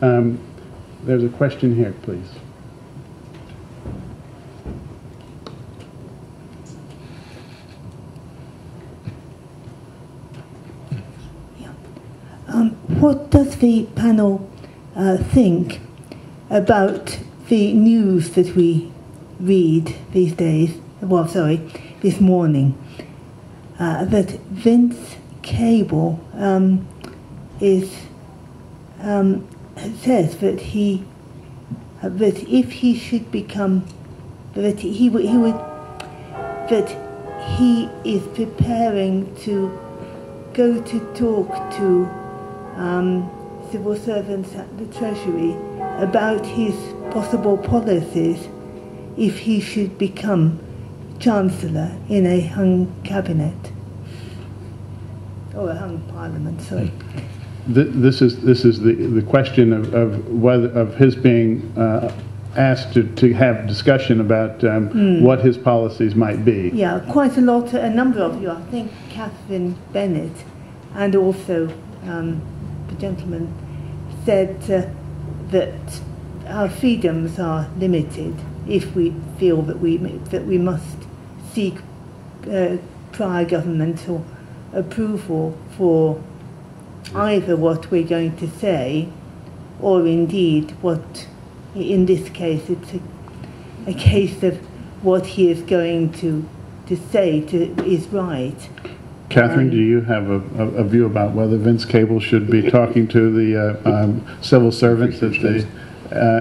There's a question here, please. What does the panel think about the news that we read these days, well, sorry, this morning, that Vince Cable says that if he should become, that he is preparing to go to talk to civil servants at the Treasury about his possible policies if he should become Chancellor in a hung cabinet, or a hung Parliament, sorry. This is the question of his being asked to have discussion about what his policies might be. Yeah, quite a lot, a number of you, I think Catherine Bennett, and also the gentleman said that our freedoms are limited if we feel that we must seek prior governmental approval for either what we're going to say, or indeed what, in this case, it's a case of what he is going to say is right. Catherine, do you have a view about whether Vince Cable should be talking to the civil servants at the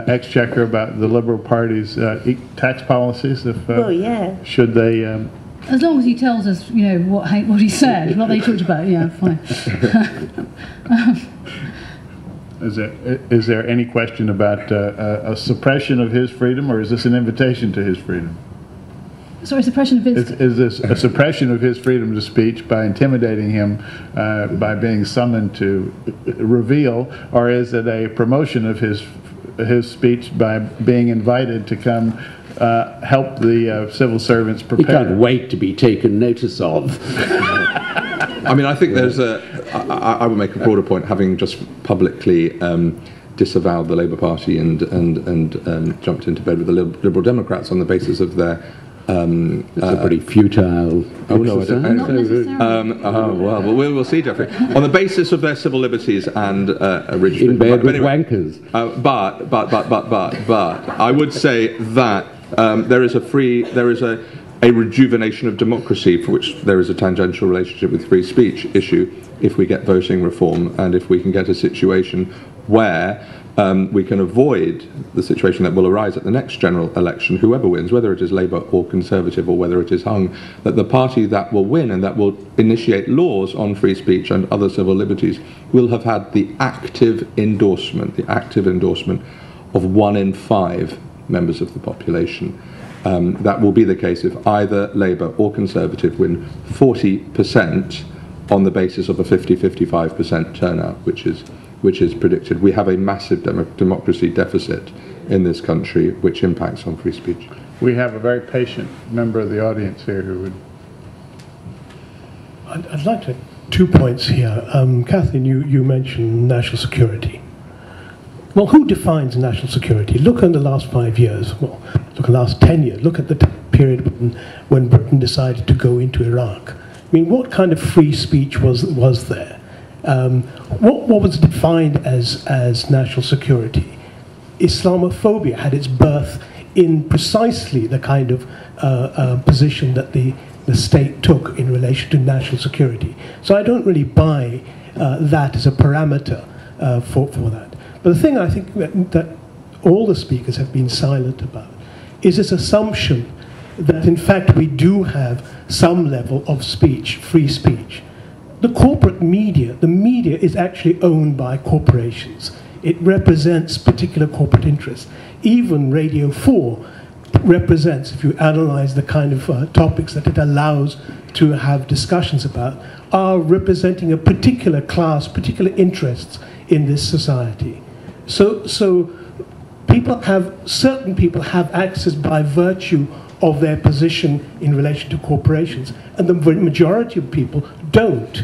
Exchequer about the Liberal Party's tax policies? Well, yeah. Should they... as long as he tells us, you know, what he said, what they talked about, yeah, fine. Is there any question about a suppression of his freedom, or is this an invitation to his freedom? Sorry, suppression of his... Is this a suppression of his freedom to speech by intimidating him by being summoned to reveal, or is it a promotion of his speech by being invited to come help the civil servants prepare? He can't wait to be taken notice of. I mean, I think there's I would make a broader point, having just publicly disavowed the Labour Party and jumped into bed with the Liberal Democrats on the basis of their... it's a pretty futile exercise. Not necessarily. Well, we'll see, Geoffrey. On the basis of their civil liberties and in bed with wankers. But I would say that there is a rejuvenation of democracy, for which there is a tangential relationship with free speech issue, if we get voting reform and if we can get a situation where we can avoid the situation that will arise at the next general election, whoever wins, whether it is Labour or Conservative or whether it is hung, that the party that will win and that will initiate laws on free speech and other civil liberties will have had the active endorsement of 1 in 5 members of the population. That will be the case if either Labour or Conservative win 40% on the basis of a 50-55% turnout, which is predicted. We have a massive democracy deficit in this country, which impacts on free speech. We have a very patient member of the audience here who would... I'd like to... 2 points here. Kathleen, you mentioned national security. Well, who defines national security? Look in the last 5 years. Well, look at the last 10 years. Look at the period when Britain decided to go into Iraq. I mean, what kind of free speech was there? What was defined as national security? Islamophobia had its birth in precisely the kind of position that the state took in relation to national security. So I don't really buy that as a parameter for that. But the thing I think that all the speakers have been silent about is this assumption that in fact we do have some level of speech, free speech. The corporate media, the media is actually owned by corporations. It represents particular corporate interests. Even Radio 4 represents, if you analyze the kind of topics that it allows to have discussions about, are representing a particular class, particular interests in this society. So certain people have access by virtue of their position in relation to corporations, and the majority of people don't.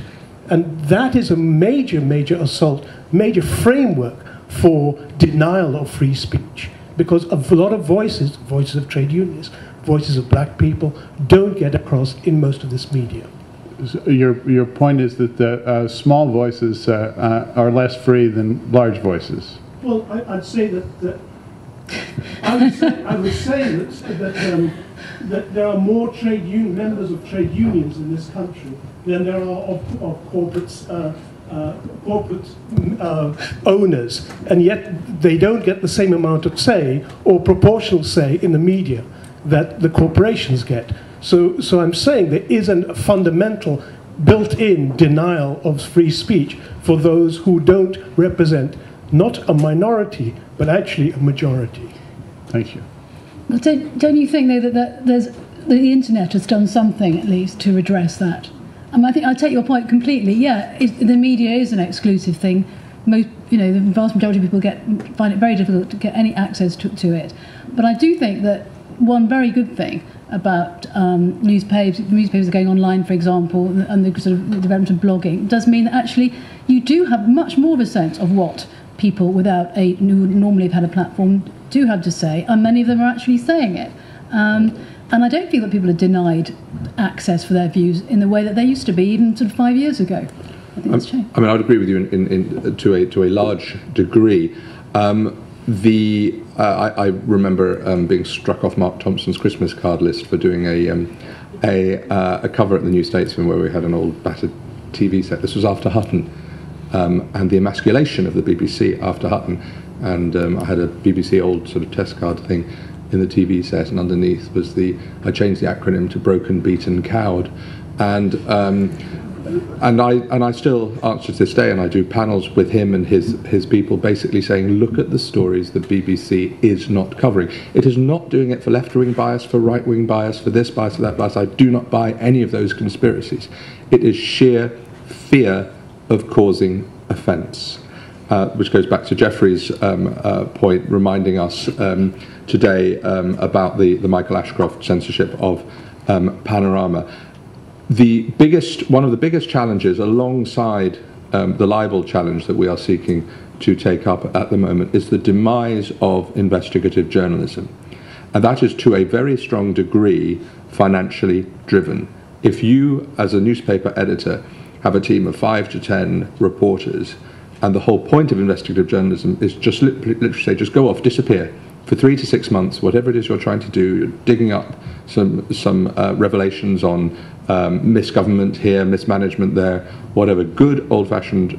And that is a major, major assault, major framework for denial of free speech, because a lot of voices of trade unions, voices of black people, don't get across in most of this media. So your point is that the small voices are less free than large voices. Well, I'd say that I would say that there are more members of trade unions in this country than there are of corporate owners, and yet they don't get the same amount of say or proportional say in the media that the corporations get. So I'm saying there is a fundamental built-in denial of free speech for those who don't represent not a minority, but actually a majority. Thank you. Well, don't you think, though, that the internet has done something, at least, to redress that? I mean, I think I take your point completely. Yeah, the media is an exclusive thing. Most, the vast majority of people find it very difficult to get any access to it. But I do think that one very good thing about newspapers going online, for example, and the sort of development of blogging, does mean that actually you do have much more of a sense of what people who normally have had a platform do have to say, and many of them are actually saying it. And I don't feel that people are denied access for their views in the way that they used to be even sort of 5 years ago. I think that's changed. I mean, I would agree with you to a large degree. I remember being struck off Mark Thompson's Christmas card list for doing a cover at the New Statesman where we had an old battered TV set. This was after Hutton, and the emasculation of the BBC after Hutton. And I had a BBC old sort of test card thing in the TV set, and underneath was I changed the acronym to Broken, Beaten, Cowed, and I still answer to this day, and I do panels with him and his people, basically saying, look at the stories the BBC is not covering. It is not doing it for left-wing bias, for right-wing bias, for this bias, for that bias. I do not buy any of those conspiracies. It is sheer fear of causing offence. Which goes back to Geoffrey's point, reminding us today about the Michael Ashcroft censorship of Panorama. One of the biggest challenges, alongside the libel challenge that we are seeking to take up at the moment, is the demise of investigative journalism. And that is to a very strong degree financially driven. If you, as a newspaper editor, have a team of 5 to 10 reporters, and the whole point of investigative journalism is just literally say, just go off, disappear for 3 to 6 months, whatever it is you're trying to do. You're digging up some revelations on misgovernment here, mismanagement there, whatever. Good old-fashioned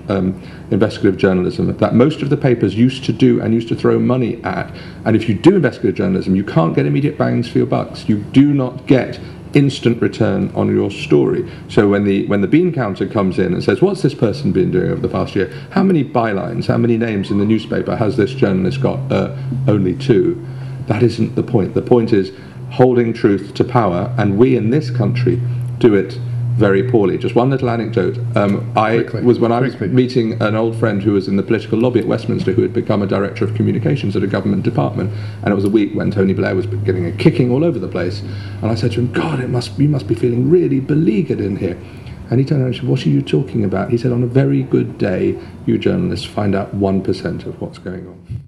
investigative journalism that most of the papers used to do and used to throw money at. And if you do investigative journalism, you can't get immediate bangs for your bucks. You do not get instant return on your story. So when the bean counter comes in and says, what's this person been doing over the past year? How many bylines, how many names in the newspaper has this journalist got? Only 2. That isn't the point. The point is holding truth to power, and we in this country do it very poorly. Just one little anecdote. I was meeting an old friend who was in the political lobby at Westminster, who had become a director of communications at a government department, and it was a week when Tony Blair was getting a kicking all over the place. And I said to him, God, you must be feeling really beleaguered in here. And he turned around and said, what are you talking about? He said, on a very good day, you journalists find out 1% of what's going on.